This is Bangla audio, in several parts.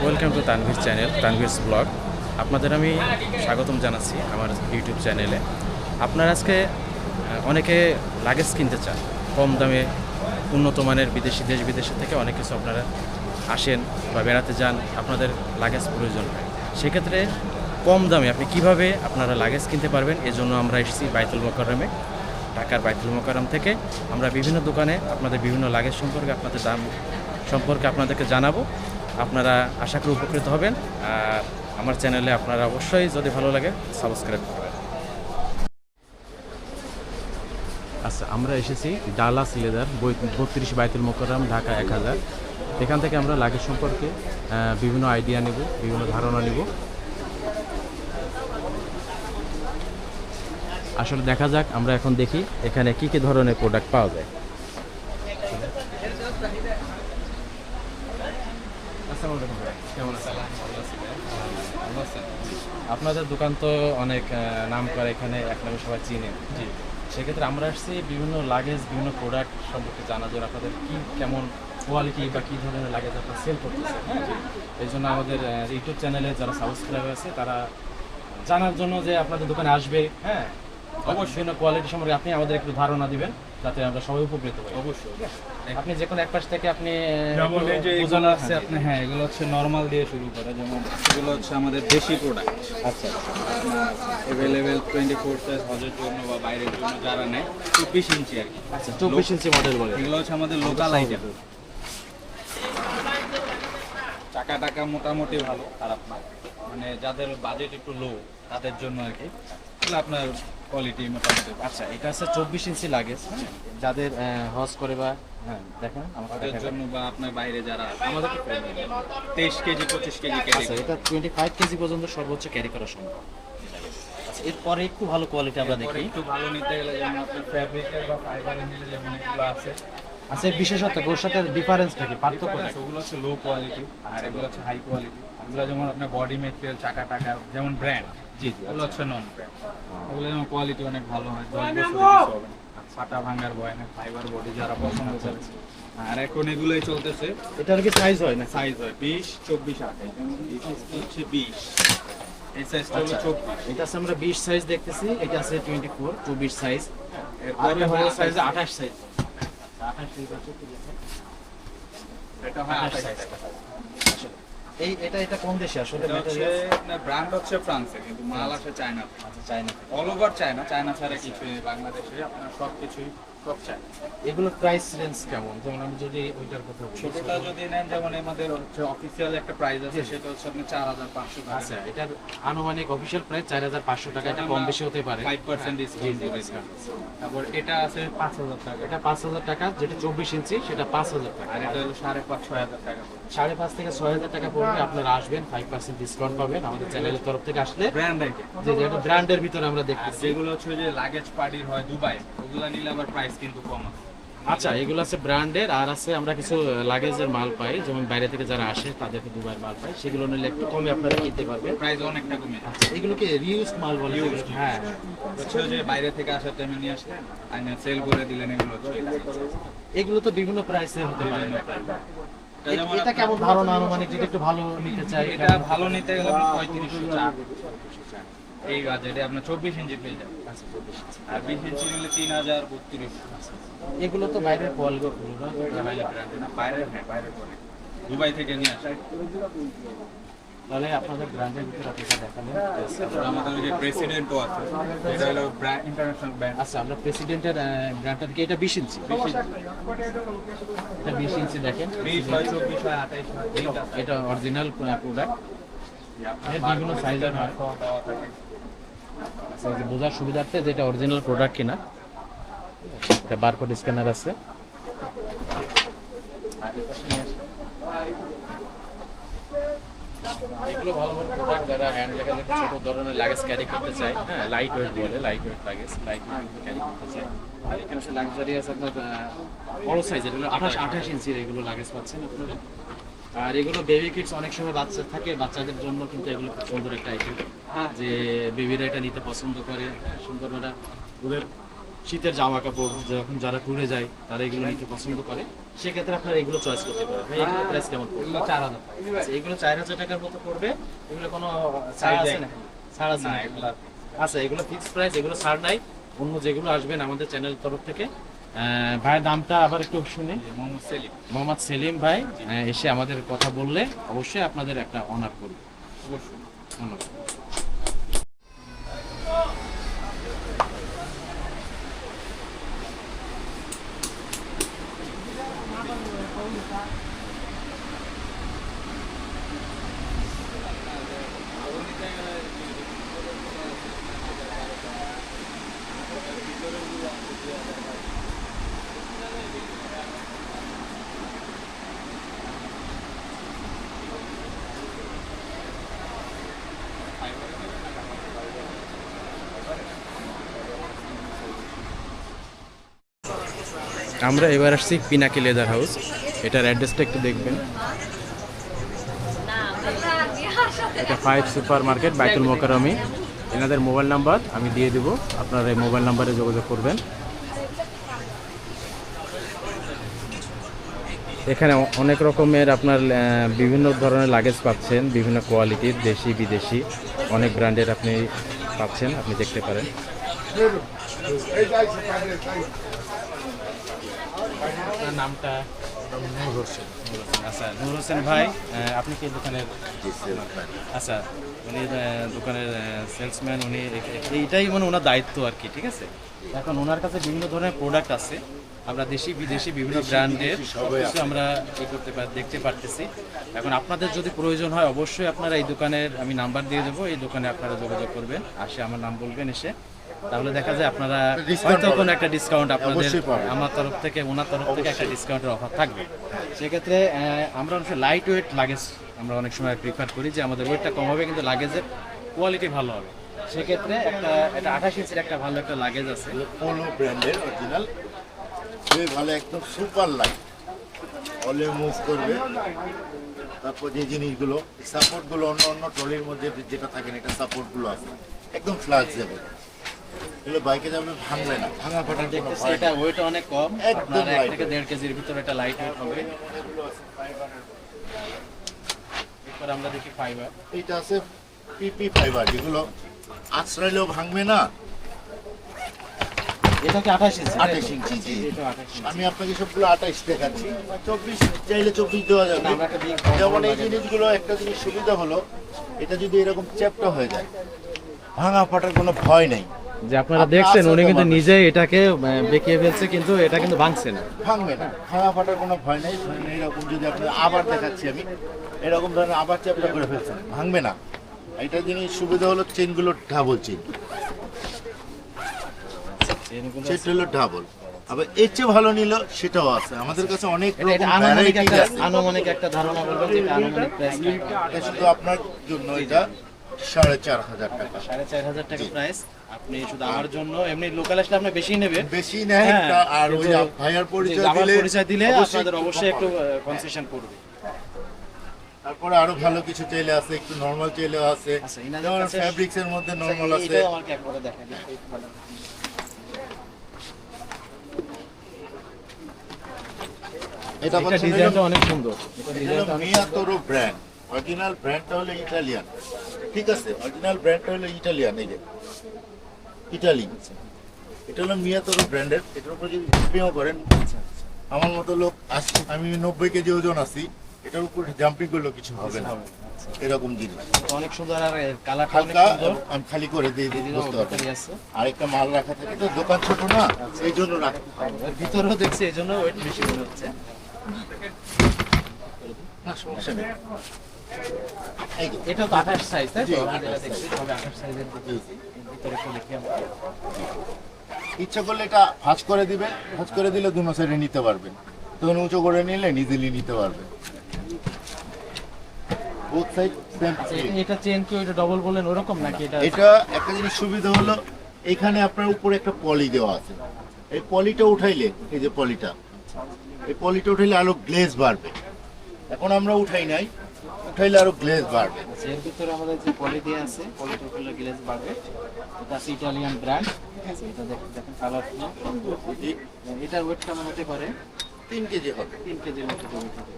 Welcome to Tanvir channel, Tanvir's blog. আপনাদের আমি স্বাগতম জানাচ্ছি আমার ইউটিউব চ্যানেলে। আপনারা আজকে অনেকে লাগেজ কিনতে চান কম দামে, উন্নত মানের বিদেশি দেশ বিদেশের থেকে অনেক কিছু আপনারা আসেন বা বেড়াতে যান, আপনাদের লাগেজ প্রয়োজন হয়। সেক্ষেত্রে কম দামে আপনি কিভাবে আপনারা লাগেজ কিনতে পারবেন, এজন্য আমরা এসেছি বাইতুল মোকাররমে। ঢাকার বাইতুল মোকাররম থেকে আমরা বিভিন্ন দোকানে আপনাদের বিভিন্ন লাগেজ সম্পর্কে, আপনাদের দাম সম্পর্কে আপনাদেরকে জানাবো। আপনারা আশা করি উপকৃত হবেন। আর আমার চ্যানেলে আপনারা অবশ্যই যদি ভালো লাগে সাবস্ক্রাইব করবেন। আচ্ছা, আমরা এসেছি ডালাস লেদার 32 বাইতুল মোকাররম, ঢাকা 1000। এখান থেকে আমরা লাগেজ সম্পর্কে বিভিন্ন আইডিয়া নেব, বিভিন্ন ধারণা নেব। আসলে দেখা যাক, আমরা এখন দেখি এখানে কী কী ধরনের প্রোডাক্ট পাওয়া যায়। কেমন আছেন? আপনাদের দোকান তো অনেক নাম করে, এখানে এক নামে সবাই চিনে। জি, সেক্ষেত্রে আমরা আসছি বিভিন্ন লাগেজ, বিভিন্ন প্রোডাক্ট সম্পর্কে জানার জন্য, আপনাদের কি কেমন কোয়ালিটি বা কী ধরনের লাগেজ আপনারা সেল করতেছেন। হ্যাঁ, এই জন্য আমাদের ইউটিউব চ্যানেলে যারা সাবস্ক্রাইবার আছে তারা জানার জন্য যে আপনাদের দোকানে আসবে। হ্যাঁ, অবশ্যই কোয়ালিটি সম্পর্কে আপনি আমাদের একটু ধারণা দিবেন, যাতে আমরা সবাই উপকৃত হই। অবশ্যই আপনি যে কোনো এক পাশ থেকে আপনি যেমন এই যে এগুলো আছে আপনি, হ্যাঁ এগুলো হচ্ছে নরমাল দিয়ে শুরু করে, যেমন এগুলো হচ্ছে আমাদের দেশি প্রোডাক্ট। আচ্ছা, আপনার অ্যাভেলেবেল 24 সাইজ হজের জন্য বা বাইরের জন্য যারা নেয় 24 ইঞ্চি আর কি। আচ্ছা, 24 ইঞ্চি মডেল বলে এগুলো হচ্ছে আমাদের লোকাল আইটেম। চাকা টাকা মোটামুটি ভালো, খারাপ না, মানে যাদের বাজেট একটু লো তাদের জন্য আর কি। এগুলো আপনার কোয়ালিটি মোটামুটি। আচ্ছা, এটা আছে 24 ইঞ্চি লাগেজ, হ্যাঁ, যাদের হজ করে বা হ্যাঁ দেখেন আমাদের জন্য বা আপনার বাইরে যারা আমাদের 23 কেজি 25 কেজি ক্যারি। আচ্ছা, এটা 25 কেজি পর্যন্ত সর্বোচ্চ ক্যারি করা সম্ভব। আচ্ছা, এরপরে একটু ভালো কোয়ালিটি আমরা দেখি। একটু ভালো নিতে গেলে যেমন আপনার ফ্যাব্রিকের বা ফাইবারের নিলে যেমন এগুলো আছে। আচ্ছা, বিশেষত ওর সাথে ডিফারেন্সটা কি, পার্থক্য? ওগুলো হচ্ছে লো কোয়ালিটি আর এগুলো হচ্ছে হাই কোয়ালিটি। এগুলো যেমন আপনার বডি মেটেরিয়াল, চাকা টাকা যেমন ব্র্যান্ড, জি, এগুলো হচ্ছে নন ব্র্যান্ড। এগুলো যেমন কোয়ালিটি অনেক ভালো হয়, 10 বছর কিছু হবে না, ফাটা ভাঙার ভয় না, ফাইবার বডি যারা পছন্দ করে। আর এখন এগুলোই চলতেছে। এটার কি সাইজ হয় না? সাইজ হয় 20, 24, 28। যেমন এই সাইজটা হচ্ছে 20, এই সাইজটা হলো 24। এটা আছে আমরা 20 সাইজ দেখতেছি, এটা আছে 24 সাইজ। এরপরে আর হয় সাইজ 28 28 সাইজ। 28 সাইজ আছে, ঠিক আছে। এটা হয় 28 সাইজ। আসলে এটা কোন দেশে আসলে? এটা হচ্ছে আপনার ব্র্যান্ড হচ্ছে ফ্রান্সে, কিন্তু মাল আসে চায়না। আচ্ছা, China. All over China, China ছাড়া কিছু নেই বাংলাদেশে, আপনার সব কিছুই সব চায়না। এগুলোর প্রাইস রেঞ্জ কেমন? যেমন আমি যদি ওইটার কথা বলি, ছোটটা যদি নেন, যেমন আমাদের হচ্ছে অফিসিয়াল একটা প্রাইস আছে, সেটা হচ্ছে আপনার 4500 টাকা। আচ্ছা, এটার আনুমানিক অফিশিয়াল প্রাইস 4500 টাকা। এটা কম বেশি হতে পারে, 5% ডিসকাউন্ট। তারপর এটা আছে 5000 টাকা। এটা 5000 টাকা, যেটা 24 ইঞ্চি সেটা 5000 টাকা। আর এটা হলো 5,500-6,000 টাকা। 5,500 থেকে 6,000 টাকা পড়বে। আপনারা আসবেন, 5% ডিসকাউন্ট পাবেন আমাদের চ্যানেলের তরফ থেকে আসলে। ব্র্যান্ড আইটেম, যে যেটা ব্র্যান্ডের ভিতরে আমরা দেখতেছি। যেগুলো হচ্ছে যে লাগেজ পার্টির হয় দুবাই, ওগুলো নিলে আবার প্রাইস কিন্তু কম আছে। আচ্ছা, এগুলো আছে ব্র্যান্ডের। আর আছে আমরা কিছু লাগেজের মাল পাই, যেমন বাইরে থেকে যারা আসে তাদেরকে দুবাইয়ের মাল পাই, সেগুলো নিলে একটু কমে আপনারা কিনতে পারবেন। প্রাইস অনেকটা কমে যায়। আচ্ছা, এগুলোকে রিউজড মাল বলে? হ্যাঁ, হচ্ছে যে বাইরে থেকে আসার টাইমে নিয়ে আসলেন, আইনা সেল করে দিলেন, এগুলো হচ্ছে। এগুলো তো বিভিন্ন প্রাইসে হতে পারে। এটা যেমন এটা কেমন ধারণা আনুমানিক, যদি একটু ভালো নিতে চাই? এটা ভালো নিতে গেলে 3500 এই বাজেটে আপনার 24 ইঞ্চি পেয়ে যাবেন। আর 20 ইঞ্চি নিলে 3032। এগুলো তো বাইরের কোয়ালিটি না, বাইরের, হ্যাঁ বাইরের করে দুবাই থেকে নিয়ে আসে। তাহলে আপনাদের ব্র্যান্ডের ভিতরে আপনি দেখালেন। তারপর আমাদের ওই যে প্রেসিডেন্টও আছে, এটা হলো ব্র্যান্ড, ইন্টারন্যাশনাল ব্র্যান্ড। আচ্ছা, আমরা প্রেসিডেন্টের ব্র্যান্ডটা দেখি। এটা 20 ইঞ্চি। এটা 20 ইঞ্চি দেখেন, 20 হয়, 24 হয়, 28 হয়, এইটা এটা অরিজিনাল প্রোডাক্ট। এর বিভিন্ন সাইজের হয়। আচ্ছা, এই যে বোঝার সুবিধার্থে যেটা অরিজিনাল প্রোডাক্ট কিনা, এটা বারকোড স্ক্যানার আছে। এগুলো ভালো ভালো প্রোডাক্ট, যারা হ্যান্ড লাগেজ, ছোট ধরনের লাগেজ ক্যারি করতে চায়। হ্যাঁ, লাইট ওয়েট বলে, light weight luggage, light weight carry করতে চায়। আর এখানে হচ্ছে লাক্সারি আছে আপনার বড় সাইজের, এগুলো 28 ইঞ্চির এগুলো লাগেজ পাচ্ছেন আপনারা। আর এগুলো বেবি কিডস, অনেক সময় বাচ্চা থাকে, বাচ্চাদের জন্য কিন্তু এগুলো খুব সুন্দর একটা আইটেম, যে বেবিরা এটা নিতে পছন্দ করে। সুন্দর ওরা ওদের শীতের জামা কাপড় যখন যারা ট্যুরে যায় তারা এগুলো নিতে পছন্দ করে। সেক্ষেত্রে আপনারা এগুলো চয়েস করতে পারেন। ভাই এগুলো প্রাইস কেমন পড়বে? এগুলো 4000 আচ্ছা, এগুলো 4000 টাকার মতো পড়বে। এগুলো কোনো ছাড় আছে না? ছাড় আছে না, না এগুলা আচ্ছা, এগুলো ফিক্সড প্রাইস, এগুলো ছাড় নাই। অন্য যেগুলো আসবেন আমাদের চ্যানেল তরফ থেকে ভাই দামটা আবার একটু শুনি। মোহাম্মদ সেলিম। মোহাম্মদ সেলিম ভাই এসে আমাদের কথা বললে অবশ্যই আপনাদের একটা অনার করবে। অবশ্যই। ধন্যবাদ। আমরা এবার আসছি পিনাকি লেদার হাউস। এটার অ্যাড্রেসটা একটু দেখবেন। এটা 5 সুপার মার্কেট, বাইতুল মোকাররমে। এনাদের মোবাইল নাম্বার আমি দিয়ে দেবো, আপনারা এই মোবাইল নাম্বারে যোগাযোগ করবেন। এখানে অনেক রকমের আপনার বিভিন্ন ধরনের লাগেজ পাচ্ছেন, বিভিন্ন কোয়ালিটির, দেশি বিদেশি অনেক ব্র্যান্ডের আপনি পাচ্ছেন, আপনি দেখতে পারেন। আপনার নামটা? নূর হোসেন। আচ্ছা, নূর হোসেন ভাই, আপনি কি দোকানের? আচ্ছা, উনি দোকানের সেলসম্যান, উনি এইটাই মানে ওনার দায়িত্ব আর কি, ঠিক আছে। এখন ওনার কাছে বিভিন্ন ধরনের প্রোডাক্ট আছে, আমরা দেশি বিদেশি বিভিন্ন ব্র্যান্ডের সবকিছু আমরা দেখতে পারতেছি। এখন আপনাদের যদি প্রয়োজন হয় অবশ্যই আপনারা এই দোকানের আমি নাম্বার দিয়ে দেবো, এই দোকানে আপনারা যোগাযোগ করবেন, আসে আমার নাম বলবেন এসে, তাহলে দেখা যায় আপনারা হয়তো কোনো একটা ডিসকাউন্ট আপনাদের আমার তরফ থেকে, ওনার তরফ থেকে একটা ডিসকাউন্টের অফার থাকবে। সেক্ষেত্রে আমরা অনেক লাইট ওয়েট লাগেজ আমরা অনেক সময় প্রিফার করি, যে আমাদের ওয়েটটা কম হবে কিন্তু লাগেজের কোয়ালিটি ভালো হবে। সেক্ষেত্রে এটা 28 ইঞ্চির একটা ভালো একটা লাগেজ আছে, পোলো ব্র্যান্ডের অরিজিনাল, খুবই ভালো, একদম সুপার লাইট, অলে মুভ করবে। তারপর যে জিনিসগুলো সাপোর্টগুলো অন্য অন্য ট্রলির মধ্যে যেটা থাকে না, এটা সাপোর্টগুলো আছে একদম ফ্লেক্সিবল, এগুলো বাইকে যাবে ভাঙবে না, ভাঙা ফাটার কোনো দেখতেছি ভয় এটা নেই। ওয়েট অনেক কম, একদম আপনার 1 light থেকে weight। 1.5 কেজির ভিতরে এটা লাইট ওয়েট হবে। এরপর আমরা দেখি ফাইবার। এইটা আছে পিপি ফাইবার, যেগুলো আশ্রয়লেও ভাঙবে না। এটা কি 28 ইঞ্চি? 28 ইঞ্চি, জি। এটা 28 ইঞ্চি। আমি আপনাকে সবগুলো 28 দেখাচ্ছি, 24 চাইলে 24 দেওয়া যাবে। আমরা একটা big যেমন এই জিনিসগুলো, একটা জিনিস সুবিধা হলো, এটা যদি এরকম চ্যাপটা হয়ে যায়, ভাঙা ফাটার কোনো ভয় নেই, যে আপনারা আপনি দেখছেন উনি আশ্রয়টা কিন্তু পাবেন। নিজেই এটাকে বেঁকিয়ে ফেলছে, কিন্তু এটা কিন্তু ভাঙছে না। ভাঙবে না, ভাঙা ফাটার কোনো ভয় নেই। ধরেন এরকম যদি আপনি আবার দেখাচ্ছি আমি, এরকম ধরেন আবার চ্যাপটা করে ফেলছেন, ভাঙবে না। এটা জিনিস সুবিধা হলো চেনগুলো ডাবল চেন, চেনটা হলো ডাবল। আবার এর চেয়ে ভালো নিল সেটাও আছে আমাদের কাছে, অনেক এটা রকম আনুমানিক ভ্যারাইটি একটা আছে। আনুমানিক একটা ধারণা বলবেন যে এটা আনুমানিক প্রাইস এটা শুধু আপনার জন্য, এটা 4500 টাকা। 4500 টাকা প্রাইস। আপনি শুধু আমার জন্য, এমনি লোকাল আসলে আপনি বেশি নেবেন, বেশি নেয়, হ্যাঁ, আর ওই কিন্তু ভাইয়ার পরিচয় আমার দিলে পরিচয় দিলে অবশ্যই আপনাদের একটু অবশ্যই কম একটু হবে। কনসেশন করবে। তারপরে আরো ভালো কিছু চাইলে আছে, একটু নরমাল চাইলেও আছে, আচ্ছা, ইনাদের যেমন কাছে- ফ্যাব্রিক্স এর মধ্যে নরমাল আছে। এটাও আমাকে একবারে দেখেন। এটা এটা হচ্ছে ডিজাইনটা অনেক সুন্দর। এটা এটা ডিজাইনটা হলো অনেক মিয়াতোরো ব্র্যান্ড, অরিজিনাল ব্র্যান্ডটা হলো ইটালিয়ান, ঠিক আছে, অরিজিনাল ব্র্যান্ডটা হলো ইটালিয়ান, এই যে ইটালি, এটা হলো মিয়াতোরো ব্র্যান্ডের। এটার উপর যদি জাম্পিংও করেন, আমার মতো লোক আমি 90 কেজি ওজন আছি, এটার উপর জাম্পিং করলেও কিছু হবে না, এরকম জিনিস অনেক সুন্দর, আর কালারটা অনেক হালকা, সুন্দর। আমি খালি করে দিয়ে দিই, বুঝতে পারবেন। ভিতরে আছে। আরেকটা মাল রাখা থাকে, তো দোকান ছোট না, এই জন্য রাখতে হয়। এর ভিতরেও দেখছি, এই জন্য ওয়েট বেশি মনে হচ্ছে। না, সমস্যা নেই। এই যে, এটা তো 28 সাইজ, তাই জি, তো? আমি 28 যেটা দেখছি সবে 28 সাইজের জি। ভিতরে একটু দেখি আমরা। ইচ্ছা করলে এটা ভাঁজ করে দিবেন, ভাঁজ করে দিলে দুনো সাইডে নিতে পারবেন, তখন উঁচু করে নিলে ইজিলি নিতে পারবেন। Both side same. আচ্ছা, এটা চেন কি ওইটা ডবল বলেন ওরকম নাকি এটা? এটা একটা জিনিস সুবিধা হলো, এখানে আপনার উপরে একটা পলি দেওয়া আছে, এই পলিটা উঠাইলে, এই যে পলিটা, এই পলিটা উঠাইলে আরো গ্লেজ বাড়বে। এখন আমরা উঠাই নাই, উঠাইলে আরো গ্লেজ বাড়বে। আচ্ছা, এর ভিতরে আমাদের যে পলি দিয়ে আছে, পলিটা করলে গ্লেজ বাড়বে। এটা আছে ইটালিয়ান ব্র্যান্ড, ঠিক আছে? এটা দেখেন কালারফুল। জি। এটার ওয়েট কেমন হতে পারে? 3 কেজি হবে। 3 কেজির মতো জমি থাকে।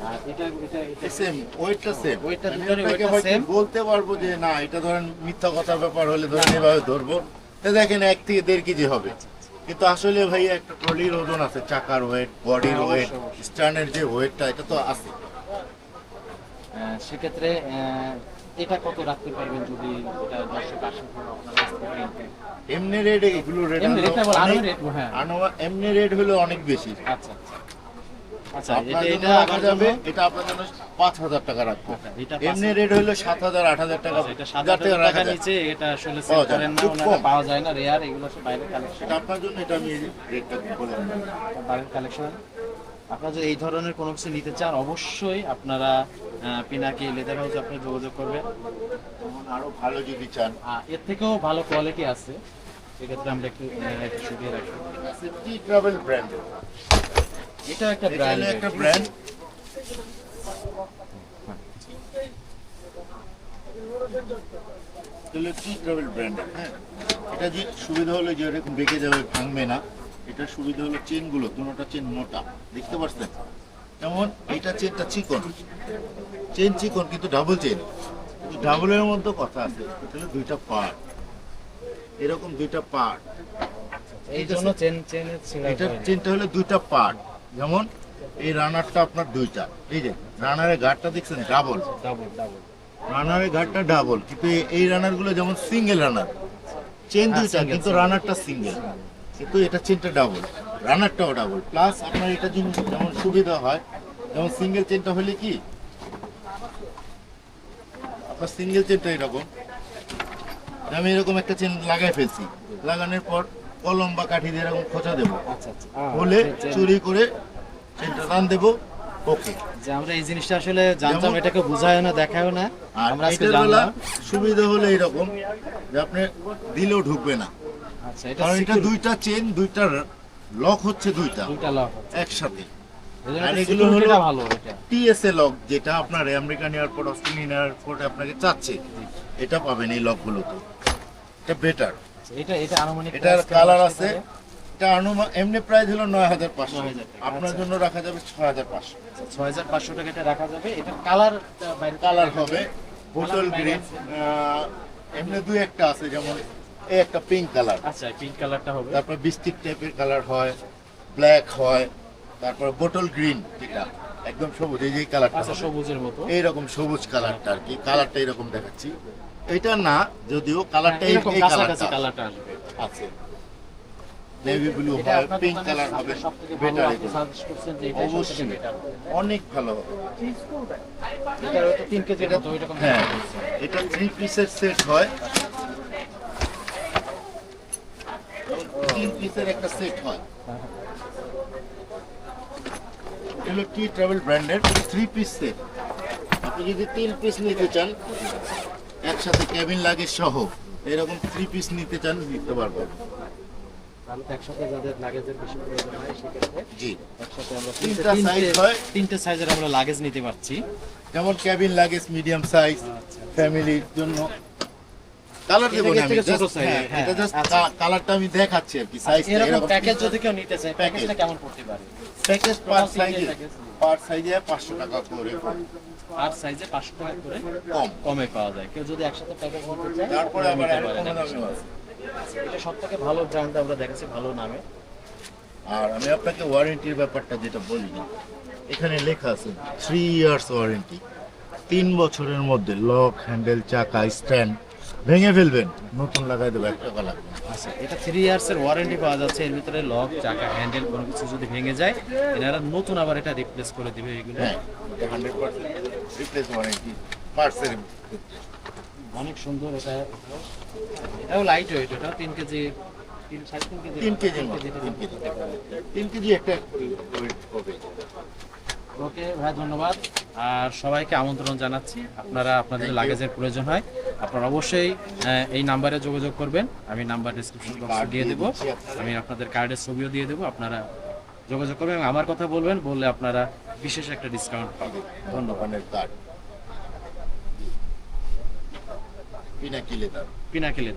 আর এটা সেম ওয়েটটা সেম। ওয়েটটা আমি দুটোরই আপনাকে ওয়েটটা হয়তো সেম। বলতে পারবো যে না এটা ধরেন মিথ্যা কথার ব্যাপার হলে ধরেন এভাবে ধরবো, তো দেখেন 1 থেকে 1.5 কেজি হবে। কিন্তু আসলে ভাই একটা ট্রলির ওজন আছে, চাকার ওয়েট, বডির হ্যাঁ, ওয়েট, অবশ্যই, অবশ্যই। স্টার্নের যে ওয়েটটা, এটা তো আছে। সেক্ষেত্রে এটা কত রাখতে পারবেন যদি এটা 10 আসে আপনার কাছ থেকে কিনতে? এমনি রেট এগুলো রেট এমনি rate না বল, আনুমানিক rate, হ্যাঁ। এমনি রেট হলো অনেক বেশি। আচ্ছা আচ্ছা আচ্ছা, আপনার এটা জন্য এটা রাখা আমার যাবে, জন্য এটা আপনার জন্য 5,000 টাকা রাখবো। আচ্ছা, এটা এমনি 5,000 রেট হলো 7,000 8,000 টাকা, আচ্ছা, এটা যার থেকে 7,000 রাখা টাকার যায়। নিচে এটা আসলে পাওয়া সেল যায় করেন না, না, খুব ওনারা কম। পাওয়া যায় না, রেয়ার, এগুলো সব বাইরের কালেকশন। এটা আপনার জন্য এটা আমি রেটটা বলে দিলাম। বাইরের কালেকশন। আপনারা যদি এই ধরনের কোনো কিছু নিতে চান অবশ্যই আপনারা পিনাকি লেদার হাউসে আপনি যোগাযোগ করবেন। যেমন আরো ভালো যদি চান, এর থেকেও ভালো কোয়ালিটি আছে, সেক্ষেত্রে আমরা একটু শুকিয়ে রাখি। টি ট্রাভেল ব্র্যান্ড, এটা একটা এটা ব্র্যান্ড, হলো একটা ব্র্যান্ড। হলো টি ট্রাভেল ব্র্যান্ড। হ্যাঁ, এটা যে সুবিধা হলো যে এরকম বেঁকে যাবে, ভাঙবে না। এটার সুবিধা হলো চেনগুলো, দুটোটা চেন মোটা, দেখতে পাচ্ছেন? যেমন এইটা চেনটা চিকন, চেন চিকন কিন্তু ডাবল চেন। ডাবলের মধ্যে কথা আছে, এটা হলো দুইটা পার্ট, এরকম দুইটা পার্ট। এই জন্য চেনের এটার চেনটা হলো দুইটা পার্ট। যেমন এই রানারটা আপনার দুইটা, এই যে রানারের গার্ডটা দেখছেন ডাবল, ডাবল ডাবল। রানারের গার্ডটা ডাবল, কিন্তু এই রানার গুলো যেমন সিঙ্গেল রানার, চেন হ্যাঁ, দুইটা single, কিন্তু single। রানারটা সিঙ্গেল, কিন্তু এটা চেনটা ডাবল, রানারটাও ডাবল। প্লাস আপনার এটা জিনিস যেমন সুবিধা হয়, যেমন সিঙ্গেল চেনটা হলে কি আপনার সিঙ্গেল চেনটা এরকম, আমি এরকম একটা চেন লাগাই ফেলছি, লাগানোর পর কলম বা কাঠি দিয়ে এরকম খোঁচা দেবো, আচ্ছা আচ্ছা। বলে চুরি করে চেনটা টান দেবো, ওকে। যে আমরা এই জিনিসটা আসলে জানতাম, যেমন- এটাকে বোঝায় না, দেখায়ও না, আর আমরা আজকে এটার বেলা জানলাম। সুবিধা হলো এরকম যে আপনি দিলেও ঢুকবে না, আচ্ছা, এটা কারণ এটা secure, দুইটা চেন, দুইটা লক হচ্ছে দুইটা দুইটা লক আছে। একসাথে। এজন্য আর এটা এগুলো security হলো টা ভালো এটা। টিএসএ লক, যেটা আপনার আমেরিকান এয়ারপোর্ট, অস্ট্রেলিয়ান এয়ারপোর্টে আপনাকে চাচ্ছে, এটা পাবেন এই লকগুলোতে, এটা বেটার। আচ্ছা, এটা এটা আনুমানিক এটার price কেমন কালার আসতে আছে, পারে? এটা এমনি প্রাইস হলো 9,500, 9,000 টাকা, আপনার আচ্ছা। জন্য রাখা যাবে 6,500। 6,500 টাকা এটা রাখা যাবে। এটা কালার বাইরে কালার হবে বোতল Colour গ্রিন, এমনি দুই একটা আছে, যেমন এই একটা পিঙ্ক কালার, আচ্ছা, পিঙ্ক কালারটা হবে। তারপর বিস্কিট টাইপের কালার হয়, ব্ল্যাক হয়, তারপর বোতল গ্রিন, যেটা একদম সবুজ, এই যে কালারটা আচ্ছা, সবুজের মতো। এইরকম সবুজ কালারটা আর কি, কালারটা এরকম দেখাচ্ছি, এটা না যদিও কালারটা এই এরকম কাছাকাছি কালারটা কালারটা আসবে। আছে, নেভি ব্লু এটা হয়, আপনার পিঙ্ক দোকানে কালার হবে, সবথেকে ভালো বেটার আপনি সাজেস্ট করছেন যে এটা অবশ্যই সবথেকে বেটার। অনেক ভালো হবে। এটা হয়তো 3 কেজির এটা মতো এরকম। হ্যাঁ, এটা 3 পিসের সেট হয়, 3 পিসের একটা সেট হয়। এগুলো টি ট্রাভেল ব্র্যান্ডের 3 পিস সেট। আপনি যদি 3 পিস নিতে চান একসাথে, ক্যাবিন লাগেজ সহ, এরকম 3 পিস নিতে চান, নিতে পারবেন। তাহলে তো একসাথে যাদের লাগেজের বেশি প্রয়োজন হয় সেক্ষেত্রে জি, একসাথে আমরা তিনটা size হয়। তিনটে সাইজের আমরা লাগেজ নিতে পারছি। যেমন ক্যাবিন লাগেজ মিডিয়াম সাইজ, ফ্যামিলির জন্য। কালার এটা দেবো না এর আমি, থেকে ছোট just- size, হ্যাঁ, হ্যাঁ, এটা জাস্ট আচ্ছা। কালারটা আমি দেখাচ্ছি আর কি, সাইজ এরকম প্যাকেজ যদি কেউ নিতে চায়, প্যাকেজটা কেমন পড়তে পারে? প্যাকেজ পার Total সাইজে, single package। পার সাইজে 500 টাকা করে আর সাইজে 500 টাকা করে কম। কমে পাওয়া যায়। কেউ যদি একসাথে প্যাকেজ নিতে চায় তারপরে আবার নিতে আরো পারে কম না। দামিও আছে। এটা সবথেকে ভালো ব্র্যান্ড আমরা দেখেছি, ভালো নামে। আর আমি আপনাকে ওয়ারেন্টির ব্যাপারটা যেটা বলি, এখানে লেখা আছে 3 ইয়ার্স ওয়ারেন্টি। 3 বছরের মধ্যে লক, হ্যান্ডেল, চাকা, স্ট্যান্ড ভেঙে ফেলবেন, নতুন লাগাই দেবো, 1 টাকা লাগবে না। আচ্ছা, এটা 3 ইয়ার্সের ওয়ারেন্টি পাওয়া যাচ্ছে। এর ভিতরে লক, চাকা, হ্যান্ডেল কোনো কিছু যদি ভেঙে যায় এনারা নতুন আবার এটা রিপ্লেস করে দিবে। এগুলো হ্যাঁ, 100% রিপ্লেস ওয়ারেন্টি পার্সের। অনেক সুন্দর। এটাও লাইট ওয়েট, এটা 3 কেজি, 3 কেজি 3 কেজির মতো, 3 3 কেজি। 3 কেজি একটা ওয়েট হবে। ওকে ভাই, ধন্যবাদ। আর সবাইকে আমন্ত্রণ জানাচ্ছি, আপনারা আপনাদের লাগেজের প্রয়োজন হয় আপনারা অবশ্যই এই নাম্বারে যোগাযোগ করবেন। আমি নাম্বার ডিসক্রিপশন বক্সে দিয়ে দেবো, আমি আপনাদের কার্ডের ছবিও দিয়ে দেবো। আপনারা যোগাযোগ করবেন এবং আমার কথা বলবেন, বললে আপনারা বিশেষ একটা ডিসকাউন্ট পাবেন। ধন্যবাদ। দোকানের কার্ড পিনাকি লেদার। পিনাকিলে